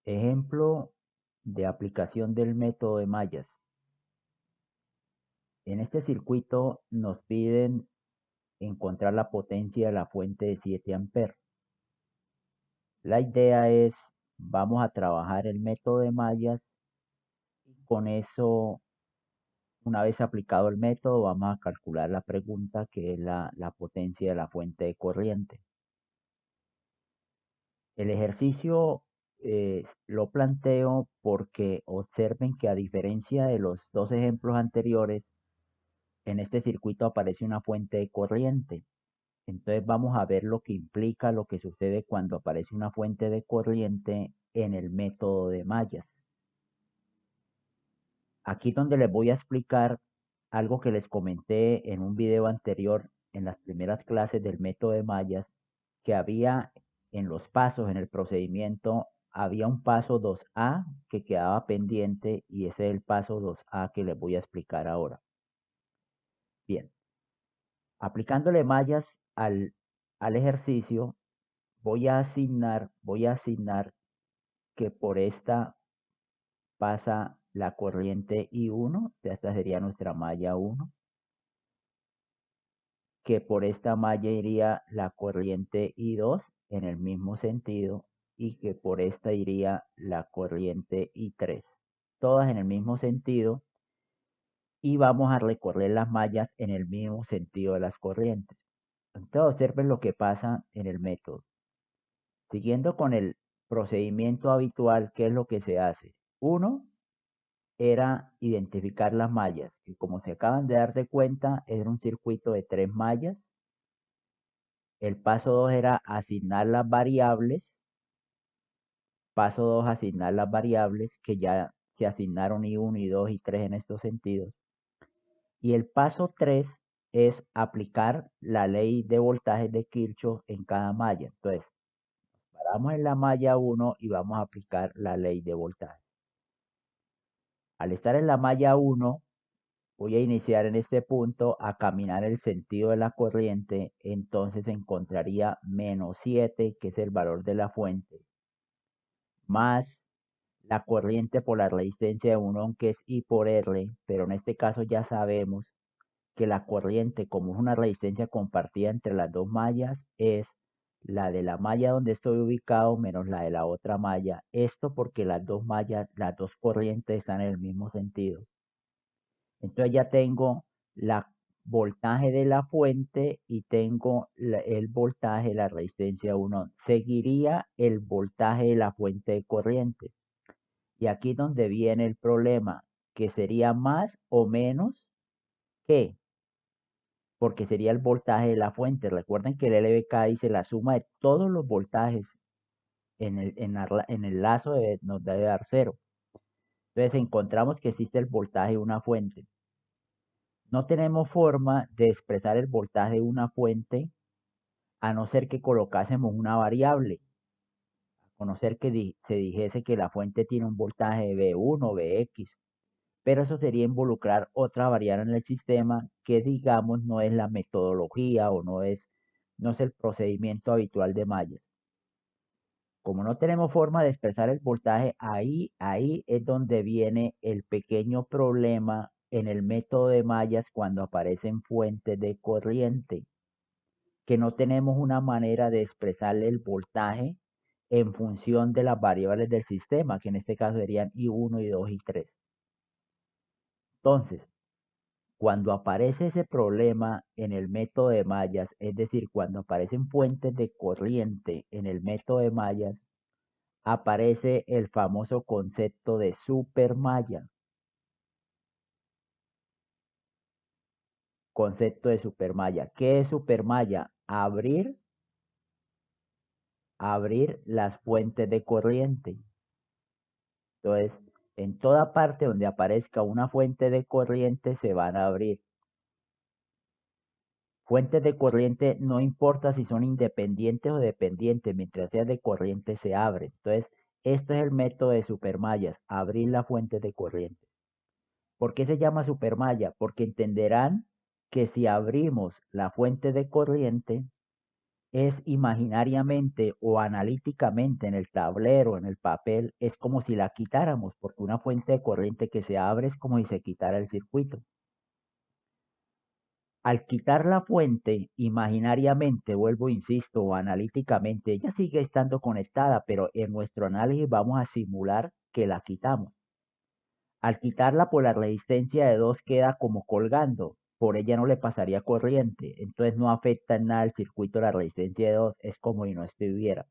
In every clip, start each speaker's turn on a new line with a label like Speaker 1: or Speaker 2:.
Speaker 1: Ejemplo de aplicación del método de mallas. En este circuito nos piden encontrar la potencia de la fuente de 7 amperes. La idea es, vamos a trabajar el método de mallas y con eso, una vez aplicado el método, vamos a calcular la pregunta que es la potencia de la fuente de corriente. El ejercicio lo planteo porque observen que a diferencia de los dos ejemplos anteriores, en este circuito aparece una fuente de corriente. Entonces vamos a ver lo que implica lo que sucede cuando aparece una fuente de corriente en el método de mallas. Aquí donde les voy a explicar algo que les comenté en un video anterior en las primeras clases del método de mallas, que había en los pasos, en el procedimiento, había un paso 2A que quedaba pendiente y ese es el paso 2A que les voy a explicar ahora. Bien, aplicándole mallas al ejercicio, voy a asignar que por esta pasa la corriente I1, esta sería nuestra malla 1, que por esta malla iría la corriente I2 en el mismo sentido y que por esta iría la corriente I3, todas en el mismo sentido, y vamos a recorrer las mallas en el mismo sentido de las corrientes. Entonces observen lo que pasa en el método. Siguiendo con el procedimiento habitual, ¿qué es lo que se hace? Uno era identificar las mallas, y como se acaban de dar de cuenta, era un circuito de 3 mallas. El paso 2 era asignar las variables. Paso 2, asignar las variables, que ya se asignaron I1, I2 y 3 en estos sentidos. Y el paso 3 es aplicar la ley de voltaje de Kirchhoff en cada malla. Entonces, paramos en la malla 1 y vamos a aplicar la ley de voltaje. Al estar en la malla 1, voy a iniciar en este punto a caminar el sentido de la corriente, entonces encontraría -7, que es el valor de la fuente, más la corriente por la resistencia de 1 ohm, que es I por R, pero en este caso ya sabemos que la corriente, como es una resistencia compartida entre las dos mallas, es la de la malla donde estoy ubicado menos la de la otra malla. Esto porque las dos mallas, las dos corrientes están en el mismo sentido. Entonces ya tengo la voltaje de la fuente y tengo el voltaje, la resistencia 1. Seguiría el voltaje de la fuente de corriente. Y aquí es donde viene el problema, que sería más o menos que, porque sería el voltaje de la fuente. Recuerden que el LVK dice la suma de todos los voltajes en el lazo nos debe dar 0. Entonces encontramos que existe el voltaje de una fuente. No tenemos forma de expresar el voltaje de una fuente a no ser que colocásemos una variable. A no ser que se dijese que la fuente tiene un voltaje de V1 o Vx. Pero eso sería involucrar otra variable en el sistema que digamos no es la metodología o no es el procedimiento habitual de mallas. Como no tenemos forma de expresar el voltaje, ahí es donde viene el pequeño problema en el método de mallas cuando aparecen fuentes de corriente, que no tenemos una manera de expresarle el voltaje en función de las variables del sistema, que en este caso serían I1, I2 y 3. Entonces, cuando aparece ese problema en el método de mallas, es decir, cuando aparecen fuentes de corriente en el método de mallas, aparece el famoso concepto de supermalla. Concepto de supermalla. ¿Qué es supermalla? Abrir las fuentes de corriente. Entonces, en toda parte donde aparezca una fuente de corriente se van a abrir. Fuentes de corriente no importa si son independientes o dependientes, mientras sea de corriente se abre. Entonces, esto es el método de supermallas, abrir la fuente de corriente. ¿Por qué se llama supermalla? Porque entenderán que si abrimos la fuente de corriente, es imaginariamente o analíticamente en el tablero, en el papel, es como si la quitáramos, porque una fuente de corriente que se abre es como si se quitara el circuito. Al quitar la fuente, imaginariamente, vuelvo, insisto, o analíticamente, ella sigue estando conectada, pero en nuestro análisis vamos a simular que la quitamos. Al quitarla, por la resistencia de 2 queda como colgando, por ella no le pasaría corriente, entonces no afecta en nada el circuito de la resistencia de 2, es como si no estuviera.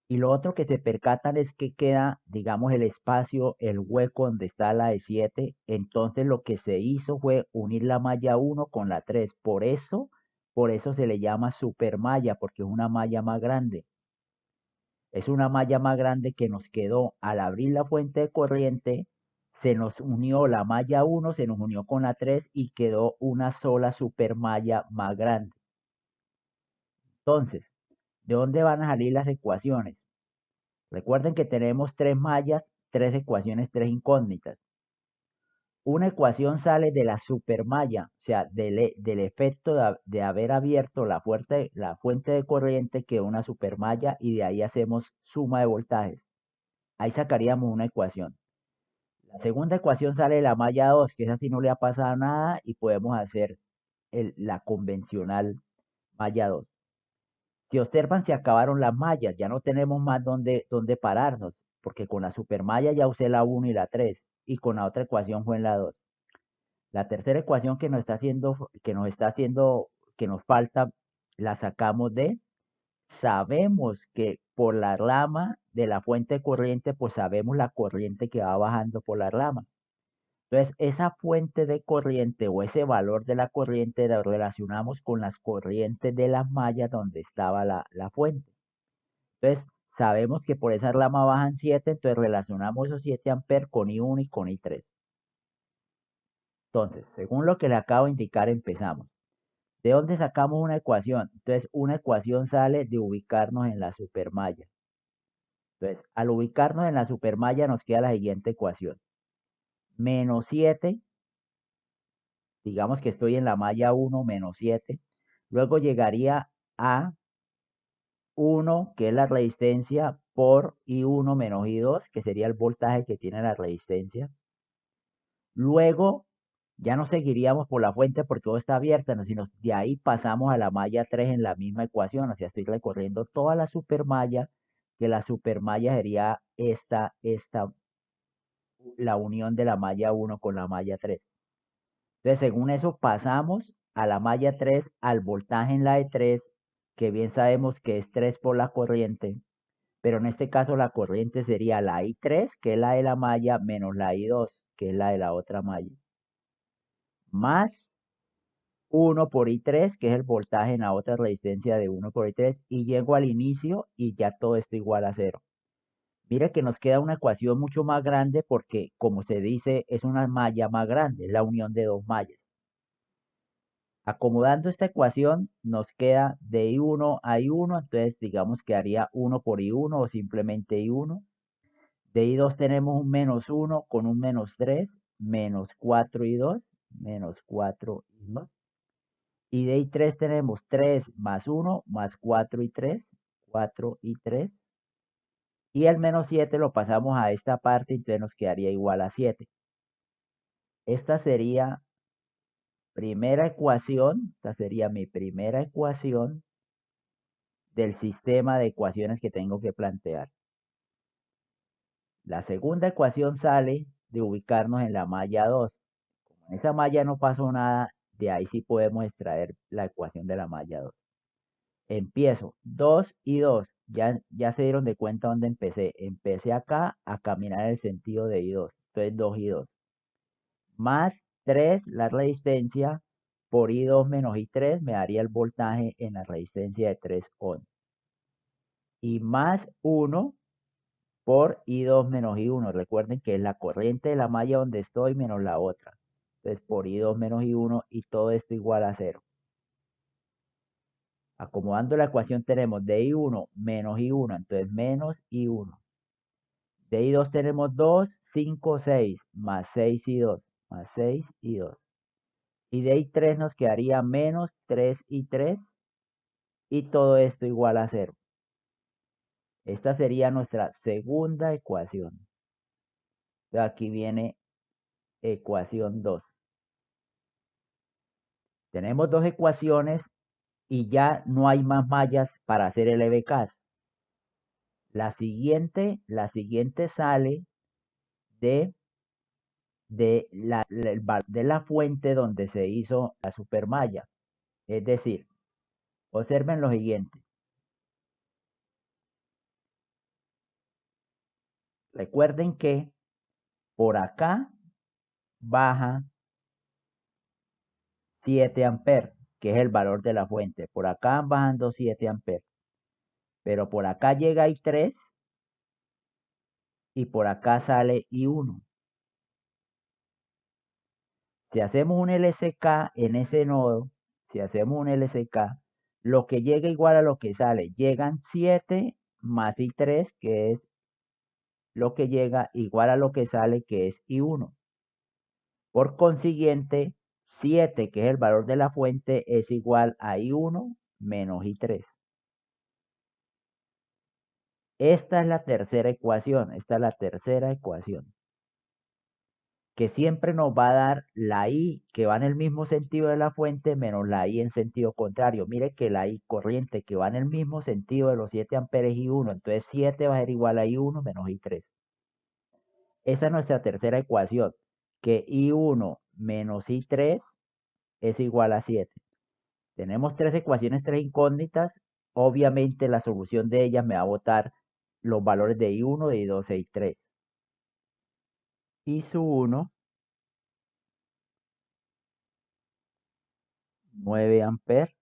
Speaker 1: Y lo otro que se percatan es que queda, digamos, el espacio, el hueco donde está la de 7. Entonces lo que se hizo fue unir la malla 1 con la 3. Por eso se le llama supermalla, porque es una malla más grande. Es una malla más grande que nos quedó al abrir la fuente de corriente, se nos unió la malla 1, se nos unió con la 3 y quedó una sola supermalla más grande. Entonces, ¿de dónde van a salir las ecuaciones? Recuerden que tenemos 3 mallas, 3 ecuaciones, 3 incógnitas. Una ecuación sale de la supermalla, o sea, del efecto de haber abierto la fuente de corriente que es una supermalla y de ahí hacemos suma de voltajes. Ahí sacaríamos una ecuación. La segunda ecuación sale de la malla 2, que esa sí no le ha pasado nada y podemos hacer la convencional malla 2. Si observan, se acabaron las mallas, ya no tenemos más donde pararnos, porque con la supermalla ya usé la 1 y la 3, y con la otra ecuación fue en la 2. La tercera ecuación que nos falta, la sacamos sabemos que por la rama de la fuente de corriente, pues sabemos la corriente que va bajando por la rama. Entonces, esa fuente de corriente o ese valor de la corriente lo relacionamos con las corrientes de las mallas donde estaba la fuente. Entonces, sabemos que por esa rama bajan 7, entonces relacionamos esos 7 amperes con I1 y con I3. Entonces, según lo que le acabo de indicar, empezamos. ¿De dónde sacamos una ecuación? Entonces, una ecuación sale de ubicarnos en la supermalla. Entonces, al ubicarnos en la supermalla nos queda la siguiente ecuación. Menos 7, digamos que estoy en la malla 1, menos 7. Luego llegaría a 1, que es la resistencia, por I1 menos I2, que sería el voltaje que tiene la resistencia. Luego, ya no seguiríamos por la fuente porque todo está abierta, ¿no? Sino de ahí pasamos a la malla 3 en la misma ecuación. O sea, estoy recorriendo toda la supermalla, que la supermalla sería la unión de la malla 1 con la malla 3. Entonces, según eso, pasamos a la malla 3 al voltaje en la de 3, que bien sabemos que es 3 por la corriente, pero en este caso la corriente sería la I3, que es la de la malla, menos la I2, que es la de la otra malla, más 1 por I3, que es el voltaje en la otra resistencia de 1 por I3, y llego al inicio y ya todo esto igual a 0. Mira que nos queda una ecuación mucho más grande porque, como se dice, es una malla más grande, es la unión de dos mallas. Acomodando esta ecuación, nos queda de I1 a I1, entonces digamos que haría 1 por I1 o simplemente I1. De I2 tenemos un menos 1 con un menos 3, menos 4 I2, menos 4 I2. Y de I3 tenemos 3 más 1 más 4 y 3, 4 y 3. Y el menos 7 lo pasamos a esta parte, entonces nos quedaría igual a 7. Esta sería esta sería mi primera ecuación del sistema de ecuaciones que tengo que plantear. La segunda ecuación sale de ubicarnos en la malla 2. Como en esa malla no pasó nada, de ahí sí podemos extraer la ecuación de la malla 2. Empiezo 2 y 2. Ya se dieron de cuenta dónde empecé. Empecé acá a caminar en el sentido de I2. Entonces 2 y 2. Más 3 la resistencia por I2 menos I3 me daría el voltaje en la resistencia de 3 ohms. Y más 1 por I2 menos I1. Recuerden que es la corriente de la malla donde estoy menos la otra. Entonces por I2 menos I1 y todo esto igual a 0. Acomodando la ecuación tenemos de I1 menos I1, entonces menos I1. De I2 tenemos 2, 5, 6, más 6 y 2, más 6 y 2. Y de I3 nos quedaría menos 3 y 3, y todo esto igual a 0. Esta sería nuestra segunda ecuación. Entonces, aquí viene ecuación 2. Tenemos dos ecuaciones y ya no hay más mallas para hacer el EBCAS. La siguiente sale de de la fuente donde se hizo la supermalla. Es decir, observen lo siguiente. Recuerden que por acá baja 7 amperes, que es el valor de la fuente. Por acá van bajando 7 amperes. Pero por acá llega I3 y por acá sale I1. Si hacemos un LCK en ese nodo, si hacemos un LCK, lo que llega igual a lo que sale. Llegan 7 más I3, que es lo que llega, igual a lo que sale, que es I1. Por consiguiente, 7, que es el valor de la fuente, es igual a I1 menos I3. Esta es la tercera ecuación. Esta es la tercera ecuación. Que siempre nos va a dar la I que va en el mismo sentido de la fuente menos la I en sentido contrario. Mire que la I corriente que va en el mismo sentido de los 7 amperes I1. Entonces 7 va a ser igual a I1 menos I3. Esa es nuestra tercera ecuación. Que I1 menos I3 es igual a 7. Tenemos tres ecuaciones, tres incógnitas. Obviamente la solución de ellas me va a botar los valores de I1, de I2 e I3. I sub 1, 9 amperes.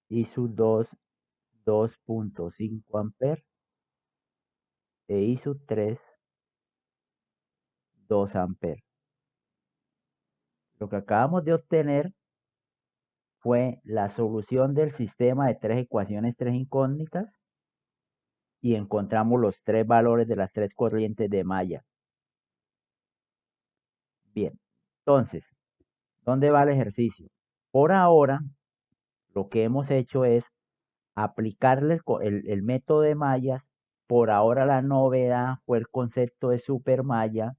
Speaker 1: I sub 2, 2.5 amperes. E I sub 3, 2 amperes. Lo que acabamos de obtener fue la solución del sistema de tres ecuaciones, tres incógnitas, y encontramos los tres valores de las tres corrientes de malla. Bien, entonces, ¿dónde va el ejercicio? Por ahora, lo que hemos hecho es aplicarle el método de mallas. Por ahora la novedad fue el concepto de supermalla,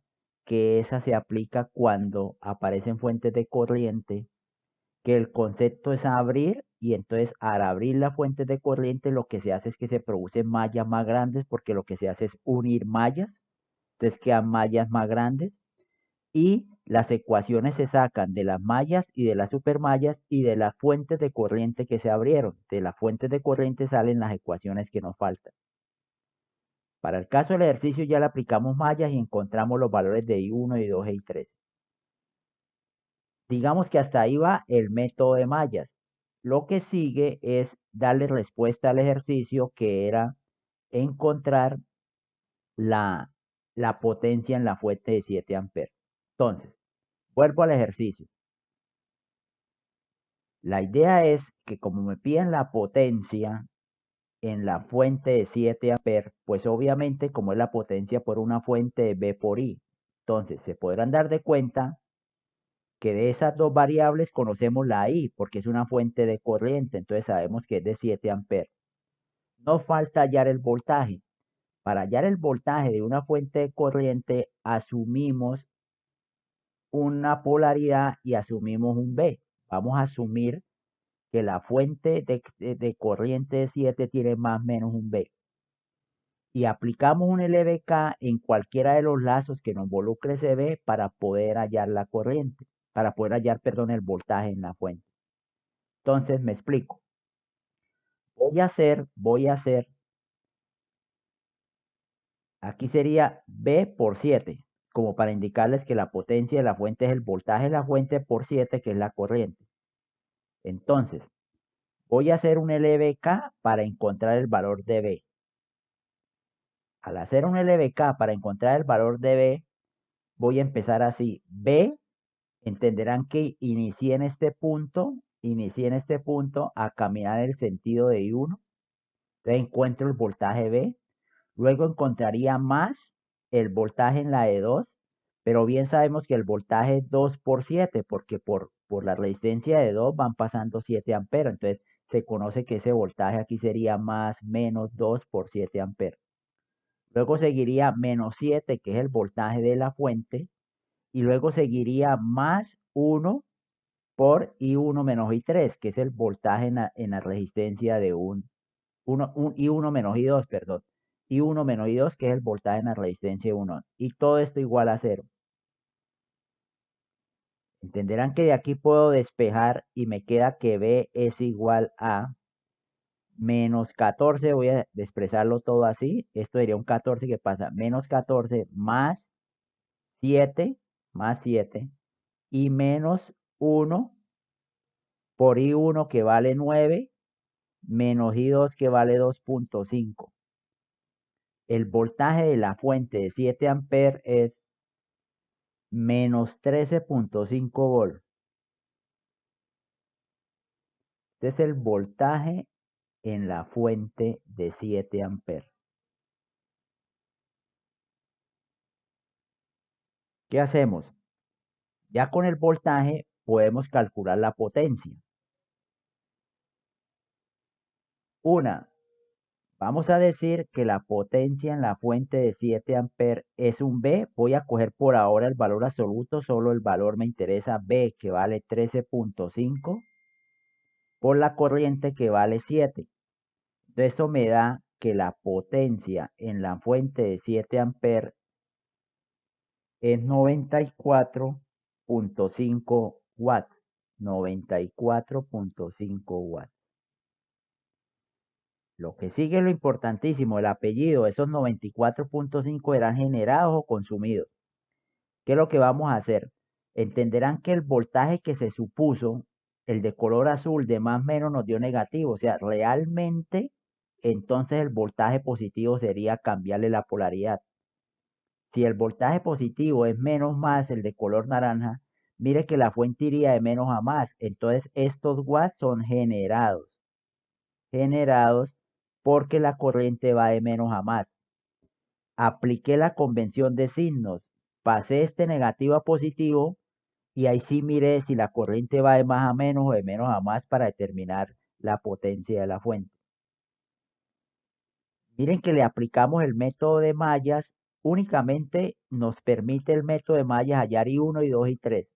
Speaker 1: que esa se aplica cuando aparecen fuentes de corriente, que el concepto es abrir, y entonces al abrir las fuentes de corriente lo que se hace es que se producen mallas más grandes, porque lo que se hace es unir mallas, entonces quedan mallas más grandes, y las ecuaciones se sacan de las mallas y de las supermallas y de las fuentes de corriente que se abrieron. De las fuentes de corriente salen las ecuaciones que nos faltan. Para el caso del ejercicio ya le aplicamos mallas y encontramos los valores de I1, I2 e I3. Digamos que hasta ahí va el método de mallas. Lo que sigue es darle respuesta al ejercicio, que era encontrar la potencia en la fuente de 7 amperes. Entonces, vuelvo al ejercicio. La idea es que como me piden la potencia en la fuente de 7 amperes, pues obviamente como es la potencia por una fuente de V por I, entonces se podrán dar de cuenta que de esas dos variables conocemos la I, porque es una fuente de corriente, entonces sabemos que es de 7 amperes. Nos falta hallar el voltaje. Para hallar el voltaje de una fuente de corriente, asumimos una polaridad y asumimos un V. Vamos a asumir que la fuente de corriente de 7 tiene más o menos un V. Y aplicamos un LVK en cualquiera de los lazos que nos involucre ese V para poder hallar la corriente, para poder hallar, perdón, el voltaje en la fuente. Entonces, me explico. Voy a hacer, aquí sería V por 7, como para indicarles que la potencia de la fuente es el voltaje de la fuente por 7, que es la corriente. Entonces, voy a hacer un LVK para encontrar el valor de V. Al hacer un LVK para encontrar el valor de V, voy a empezar así. V, entenderán que inicié en este punto a caminar en el sentido de I1. Entonces encuentro el voltaje V. Luego encontraría más el voltaje en la E2. Pero bien sabemos que el voltaje es 2 por 7, porque por la resistencia de 2 van pasando 7 amperes. Entonces se conoce que ese voltaje aquí sería más menos 2 por 7 amperes. Luego seguiría menos 7, que es el voltaje de la fuente. Y luego seguiría más 1 por I1 menos I3, que es el voltaje en la resistencia de I1 menos I2, perdón. I1 menos I2, que es el voltaje en la resistencia de 1. Y todo esto igual a 0. Entenderán que de aquí puedo despejar y me queda que B es igual a menos 14. Voy a expresarlo todo así. Esto sería un 14 que pasa menos 14 más 7 y menos 1 por I1 que vale 9 menos I2 que vale 2.5. El voltaje de la fuente de 7 amperes es menos 13.5 volts. Este es el voltaje en la fuente de 7 amperes. ¿Qué hacemos? Ya con el voltaje podemos calcular la potencia. Vamos a decir que la potencia en la fuente de 7 amperes es un B. Voy a coger por ahora el valor absoluto, solo el valor me interesa B, que vale 13.5, por la corriente que vale 7. Entonces esto me da que la potencia en la fuente de 7 amperes es 94.5 watts. 94.5 watts. Lo que sigue es lo importantísimo, el apellido. Esos 94.5 eran generados o consumidos. ¿Qué es lo que vamos a hacer? Entenderán que el voltaje que se supuso, el de color azul de más o menos nos dio negativo. O sea, realmente entonces el voltaje positivo sería cambiarle la polaridad. Si el voltaje positivo es menos más el de color naranja, mire que la fuente iría de menos a más. Entonces estos watts son generados porque la corriente va de menos a más. Apliqué la convención de signos, pasé este negativo a positivo y ahí sí miré si la corriente va de más a menos o de menos a más para determinar la potencia de la fuente. Miren que le aplicamos el método de mallas, únicamente nos permite el método de mallas hallar I1, I2 y 3.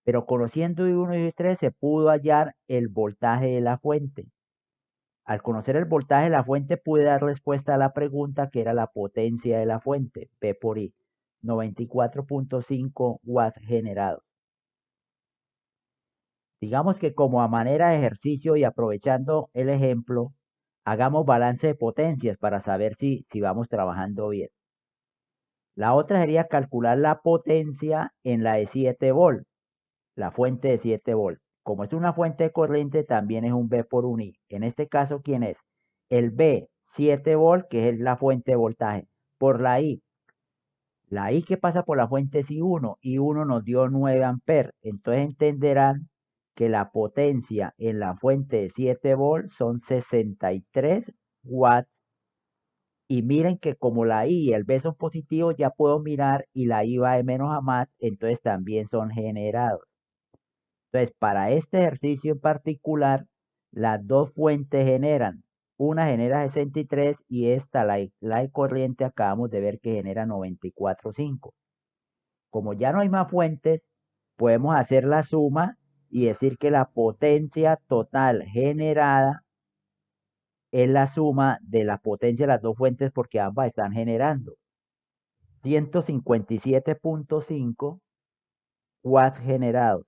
Speaker 1: Pero conociendo I1 y I3 se pudo hallar el voltaje de la fuente. Al conocer el voltaje de la fuente pude dar respuesta a la pregunta que era la potencia de la fuente, P por I, 94.5 watts generados. Digamos que como a manera de ejercicio y aprovechando el ejemplo, hagamos balance de potencias para saber si vamos trabajando bien. La otra sería calcular la potencia en la de 7 volt, la fuente de 7 volt. Como es una fuente de corriente, también es un B por un I. En este caso, ¿quién es? El B, 7 volt, que es la fuente de voltaje, por la I. La I que pasa por la fuente es I1. I1 nos dio 9 amperes. Entonces entenderán que la potencia en la fuente de 7 volt son 63 watts. Y miren que como la I y el B son positivos, ya puedo mirar y la I va de menos a más, entonces también son generados. Entonces, para este ejercicio en particular, las dos fuentes generan. Una genera 63 y esta, la de corriente, acabamos de ver que genera 94.5. Como ya no hay más fuentes, podemos hacer la suma y decir que la potencia total generada es la suma de la potencia de las dos fuentes porque ambas están generando. 157.5 watts generados.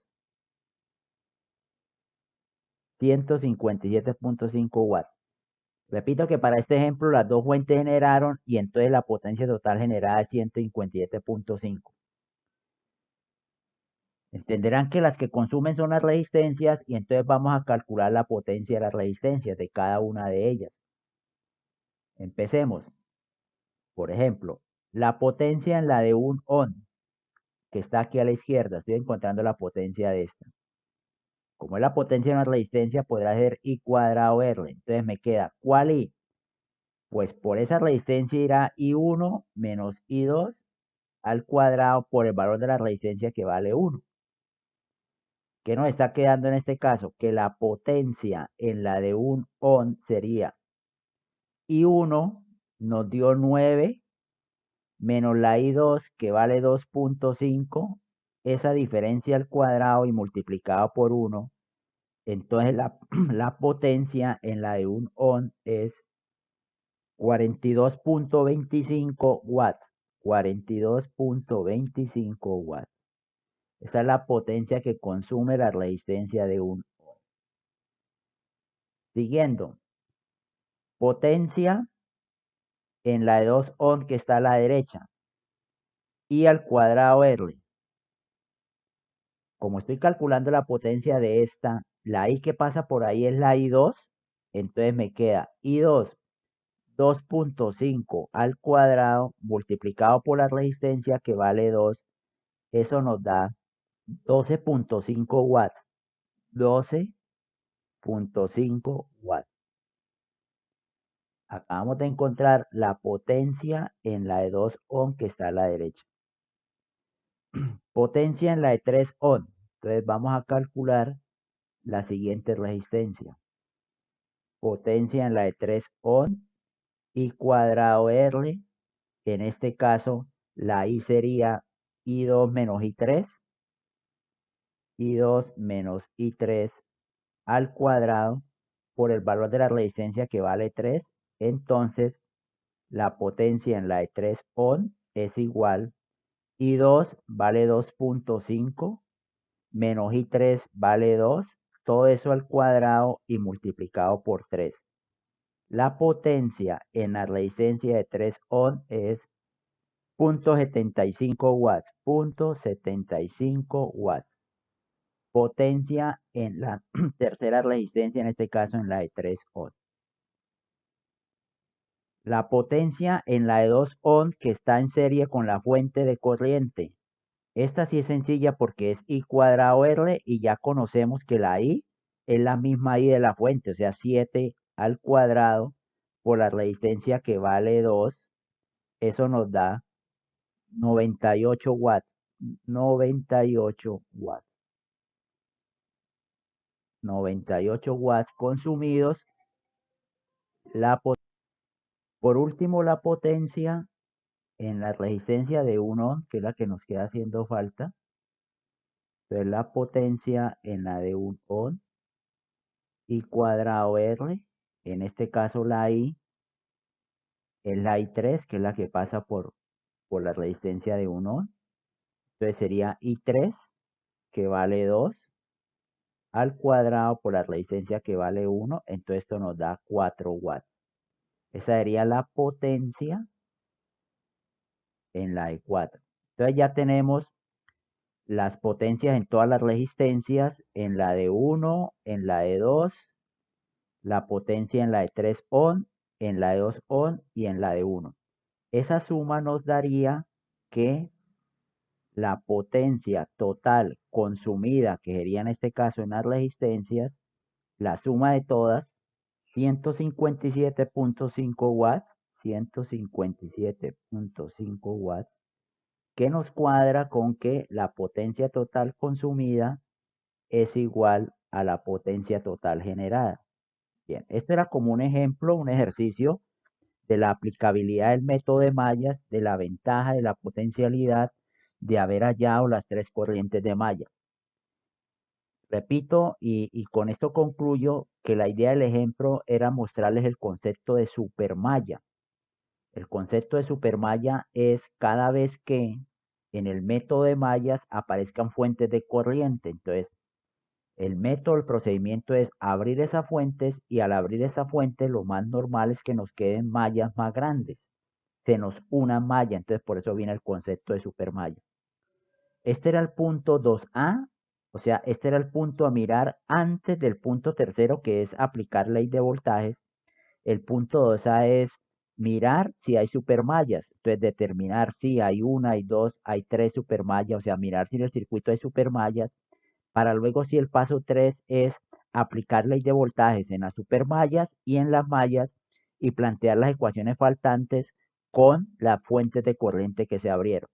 Speaker 1: 157.5 watts. Repito que para este ejemplo las dos fuentes generaron y entonces la potencia total generada es 157.5. Entenderán que las que consumen son las resistencias y entonces vamos a calcular la potencia de las resistencias de cada una de ellas. Empecemos. Por ejemplo, la potencia en la de un ohm, que está aquí a la izquierda. Estoy encontrando la potencia de esta. Como es la potencia de una resistencia, podrá ser I cuadrado R. Entonces me queda, ¿cuál I? Pues por esa resistencia irá I1 menos I2 al cuadrado por el valor de la resistencia que vale 1. ¿Qué nos está quedando en este caso? Que la potencia en la de un ohm sería I1 nos dio 9 menos la I2 que vale 2.5, esa diferencia al cuadrado y multiplicado por 1. Entonces la potencia en la de un ohm es 42.25 watts. 42.25 watts. Esa es la potencia que consume la resistencia de un ohm. Siguiendo, potencia en la de 2 ohm que está a la derecha. I al cuadrado R. Como estoy calculando la potencia de esta, la I que pasa por ahí es la I2. Entonces me queda I2 2.5 al cuadrado multiplicado por la resistencia que vale 2. Eso nos da 12.5 watts. 12.5 watts. Acabamos de encontrar la potencia en la de 2 ohm que está a la derecha. Potencia en la de 3 ohm. Entonces vamos a calcular la siguiente resistencia. Potencia en la de 3 ohm I cuadrado R. En este caso, la I sería I2 menos I3. I2 menos I3 al cuadrado por el valor de la resistencia que vale 3. Entonces, la potencia en la de 3 ohm es igual. I2 vale 2.5 menos I3 vale 2. Todo eso al cuadrado y multiplicado por 3. La potencia en la resistencia de 3 ohm es 0.75 watts. 0.75 watts. Potencia en la tercera resistencia, en este caso en la de 3 ohm. La potencia en la de 2 ohm que está en serie con la fuente de corriente. Esta sí es sencilla porque es I cuadrado R y ya conocemos que la I es la misma I de la fuente, o sea, 7 al cuadrado por la resistencia que vale 2. Eso nos da 98 watts. 98 watts. 98 watts consumidos. Por último, la potencia en la resistencia de 1 ohm, que es la que nos queda haciendo falta. Entonces, la potencia en la de 1 ohm, I cuadrado R. En este caso, la I es la I3, que es la que pasa por la resistencia de 1 ohm. Entonces, sería I3, que vale 2, al cuadrado por la resistencia que vale 1. Entonces, esto nos da 4 watts. Esa sería la potencia en la de 4. Entonces, ya tenemos las potencias en todas las resistencias, en la de 1, en la de 2, la potencia en la de 3 ohm, en la de 2 ohm y en la de 1. Esa suma nos daría que la potencia total consumida, que sería en este caso en las resistencias, la suma de todas, 157.5 watts. 157.5 watts, que nos cuadra con que la potencia total consumida es igual a la potencia total generada. Bien, este era como un ejemplo, un ejercicio de la aplicabilidad del método de mallas, de la ventaja de la potencialidad de haber hallado las tres corrientes de malla. Repito, y con esto concluyo que la idea del ejemplo era mostrarles el concepto de supermalla. El concepto de supermalla es cada vez que en el método de mallas aparezcan fuentes de corriente. Entonces, el método, el procedimiento es abrir esas fuentes y al abrir esa fuente lo más normal es que nos queden mallas más grandes. Se nos una malla, entonces por eso viene el concepto de supermalla. Este era el punto 2A, o sea, este era el punto a mirar antes del punto tercero, que es aplicar ley de voltajes. El punto 2A es mirar si hay supermallas, entonces determinar si hay una, hay dos, hay tres supermallas, o sea, mirar si en el circuito hay supermallas, para luego si el paso 3 es aplicar ley de voltajes en las supermallas y en las mallas y plantear las ecuaciones faltantes con las fuentes de corriente que se abrieron.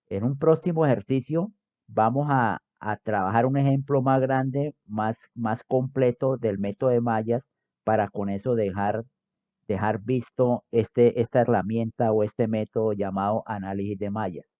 Speaker 1: En un próximo ejercicio vamos a trabajar un ejemplo más grande, más completo del método de mallas para con eso dejar visto esta herramienta o este método llamado análisis de mallas.